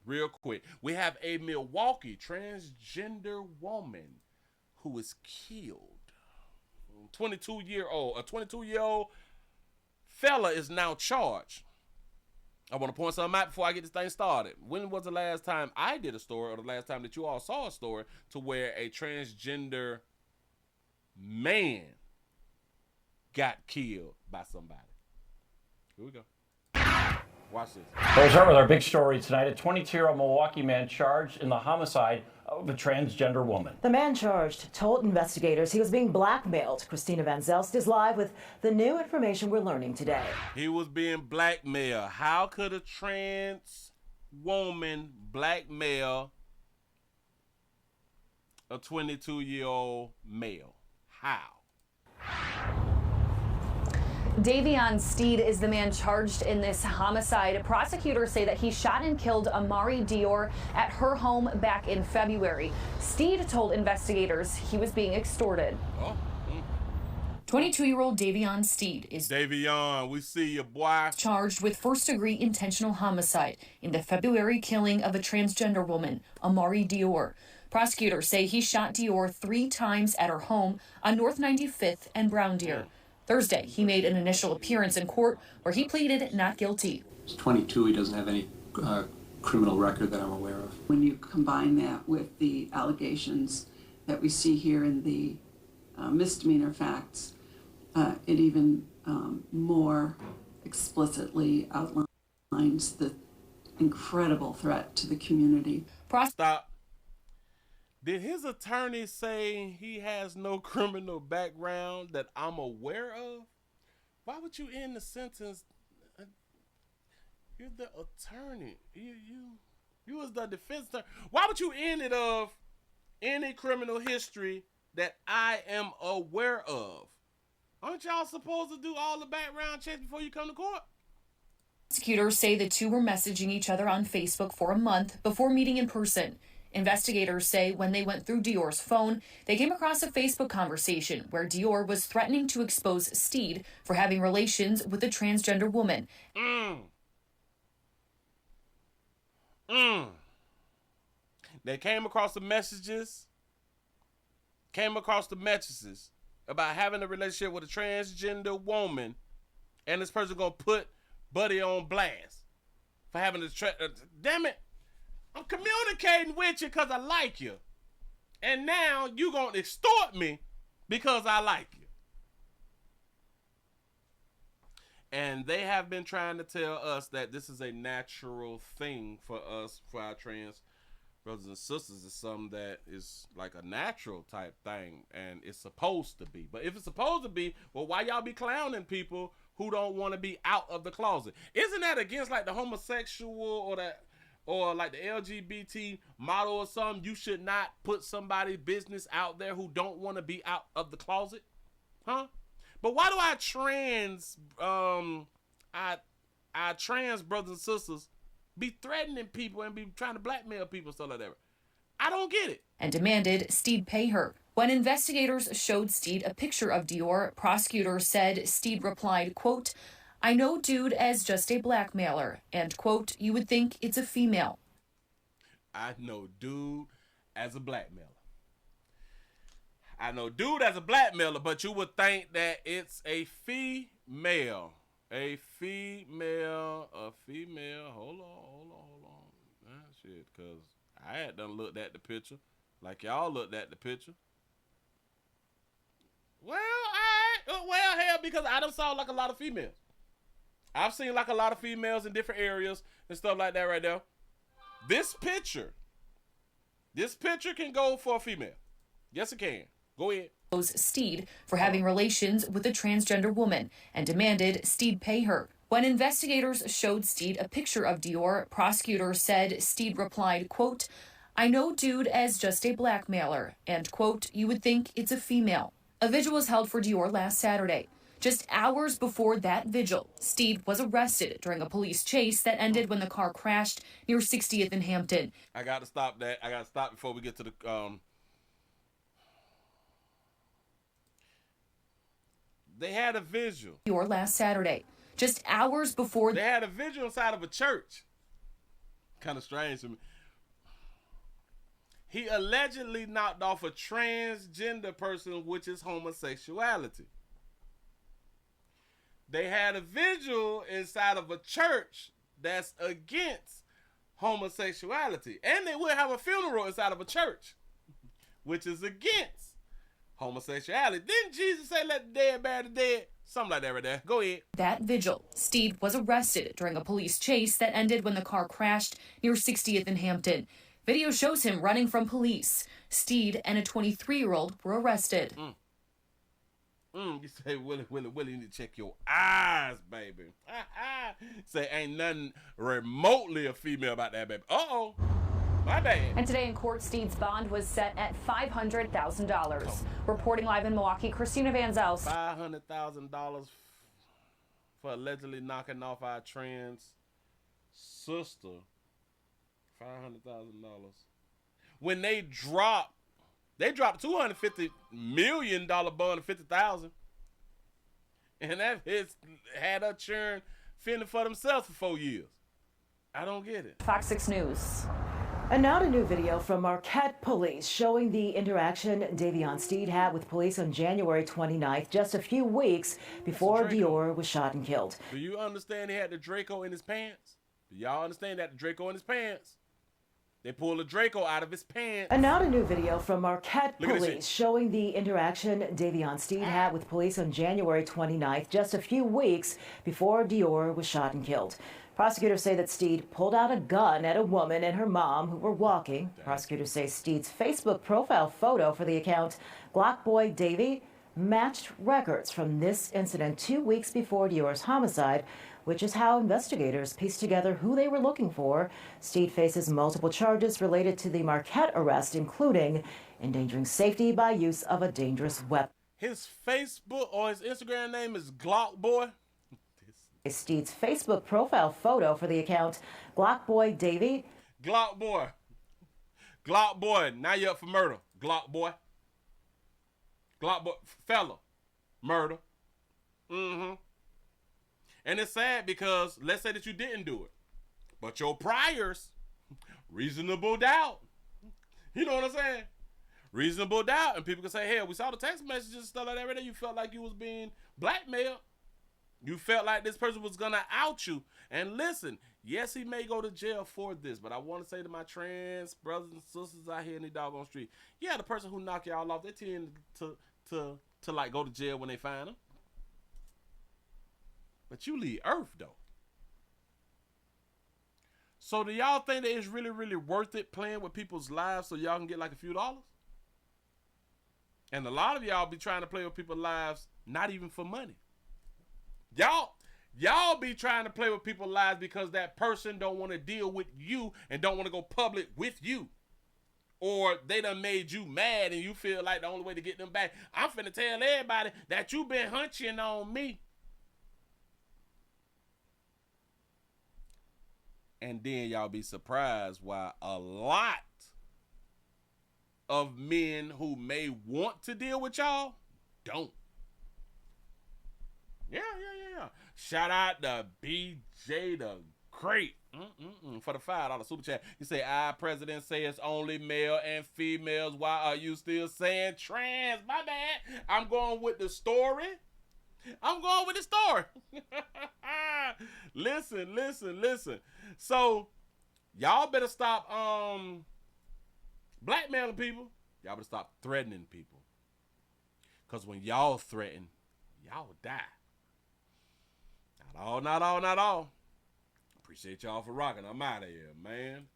real quick. We have a Milwaukee transgender woman who was killed. 22-year-old. A 22-year-old fella is now charged. I want to point something out before I get this thing started. When was the last time I did a story, or the last time that you all saw a story to where a transgender man got killed by somebody? Here we go. Watch this. We'll start with our big story tonight. A 22-year-old Milwaukee man charged in the homicide of a transgender woman. The man charged told investigators he was being blackmailed. Christina Van Zelst is live with the new information we're learning today. He was being blackmailed. How could a trans woman blackmail a 22-year-old male? How? Davion Steed is the man charged in this homicide. Prosecutors say that he shot and killed Amari Dior at her home back in February. Steed told investigators he was being extorted. 22-year-old Davion Steed is Davion, we see you, boy. Charged with first-degree intentional homicide in the February killing of a transgender woman, Amari Dior. Prosecutors say he shot Dior 3 times at her home on North 95th and Brown Deer. Thursday, he made an initial appearance in court where he pleaded not guilty. He's 22. He doesn't have any criminal record that I'm aware of. When you combine that with the allegations that we see here in the misdemeanor facts, it even more explicitly outlines the incredible threat to the community. Stop. Did his attorney say he has no criminal background that I'm aware of? Why would you end the sentence? You're the attorney. You was the defense attorney. Why would you end it of any criminal history that I am aware of? Aren't y'all supposed to do all the background checks before you come to court? Prosecutors say the two were messaging each other on Facebook for a month before meeting in person. Investigators say when they went through Dior's phone, they came across a Facebook conversation where Dior was threatening to expose Steed for having relations with a transgender woman. They came across the messages about having a relationship with a transgender woman, and this person gonna put Buddy on blast for having a damn it. I'm communicating with you because I like you. And now you going to extort me because I like you. And they have been trying to tell us that this is a natural thing for us, for our trans brothers and sisters. It's something that is like a natural type thing, and it's supposed to be. But if it's supposed to be, well, why y'all be clowning people who don't want to be out of the closet? Isn't that against like the homosexual or like the LGBT model or something? You should not put somebody's business out there who don't want to be out of the closet, huh? But why do our trans brothers and sisters be threatening people and be trying to blackmail people and stuff like that? I don't get it. And demanded Steed pay her. When investigators showed Steed a picture of Dior, prosecutors said Steed replied, quote, "I know dude as just a blackmailer," and, quote, "you would think it's a female." I know dude as a blackmailer. I know dude as a blackmailer, but you would think that it's a female. A female. Hold on. Shit, because I had done looked at the picture like y'all looked at the picture. Well, hell, because I done saw like a lot of females. I've seen like a lot of females in different areas and stuff like that right there. This picture can go for a female. Yes, it can. Go ahead. Steed for having relations with a transgender woman and demanded Steed pay her. When investigators showed Steed a picture of Dior, prosecutors said Steed replied, quote, "I know dude as just a blackmailer," and, quote, "you would think it's a female." A vigil was held for Dior last Saturday. Just hours before that vigil, Steed was arrested during a police chase that ended when the car crashed near 60th and Hampton. I got to stop that. I got to stop before we get to the They had a vigil. Last Saturday, just hours before they had a vigil inside of a church. kind of strange to me. He allegedly knocked off a transgender person, which is homosexuality. They had a vigil inside of a church that's against homosexuality. And they will have a funeral inside of a church, which is against homosexuality. Didn't Jesus say, let the dead bury the dead? Something like that right there. Go ahead. That vigil, Steed was arrested during a police chase that ended when the car crashed near 60th and Hampton. Video shows him running from police. Steed and a 23-year-old were arrested. You say, Willie, you need to check your eyes, baby. Say, ain't nothing remotely a female about that, baby. Uh-oh. My bad. And today in court, Steed's bond was set at $500,000. Reporting live in Milwaukee, Christina Van Zelst. $500,000 for allegedly knocking off our trans sister. $500,000. When they dropped $250 million bond of $50,000, and that had her churn fending for themselves for 4 years. I don't get it. Fox 6 News. And now to new video from Marquette police showing the interaction Davion Steed had with police on January 29th, just a few weeks before Dior was shot and killed. Do you understand he had the Draco in his pants? Do y'all understand that the Draco in his pants? They pulled the Draco out of his pants. And now to new video from Marquette police showing the interaction Davion Steed had with police on January 29th, just a few weeks before Dior was shot and killed. Prosecutors say that Steed pulled out a gun at a woman and her mom who were walking. Prosecutors say Steed's Facebook profile photo for the account Glock Boy Davy matched records from this incident 2 weeks before Dior's homicide, which is how investigators pieced together who they were looking for. Steed faces multiple charges related to the Marquette arrest, including endangering safety by use of a dangerous weapon. His Facebook or his Instagram name is Glock Boy. Steed's Facebook profile photo for the account Glock Boy Davy. Glock Boy. Glock Boy. Now you're up for murder. Glock Boy. Glock Boy. Fella. Murder. And it's sad because let's say that you didn't do it, but your priors, reasonable doubt. You know what I'm saying? Reasonable doubt. And people can say, hey, we saw the text messages and stuff like that right there. You felt like you was being blackmailed. You felt like this person was going to out you. And listen, yes, he may go to jail for this, but I want to say to my trans brothers and sisters out here in the doggone street, yeah, the person who knock y'all off, they tend to like go to jail when they find them. But you leave Earth, though. So do y'all think that it's really, really worth it playing with people's lives so y'all can get like a few dollars? And a lot of y'all be trying to play with people's lives not even for money. Y'all be trying to play with people's lives because that person don't want to deal with you and don't want to go public with you. Or they done made you mad and you feel like the only way to get them back, I'm finna tell everybody that you been hunching on me. And then y'all be surprised why a lot of men who may want to deal with y'all don't. Yeah. Shout out to BJ the Great for the $5 super chat. You say, our president say it's only male and females. Why are you still saying trans? My bad. I'm going with the story. Listen. So, y'all better stop blackmailing people. Y'all better stop threatening people. Because when y'all threaten, y'all die. Not all. Appreciate y'all for rocking. I'm out of here, man.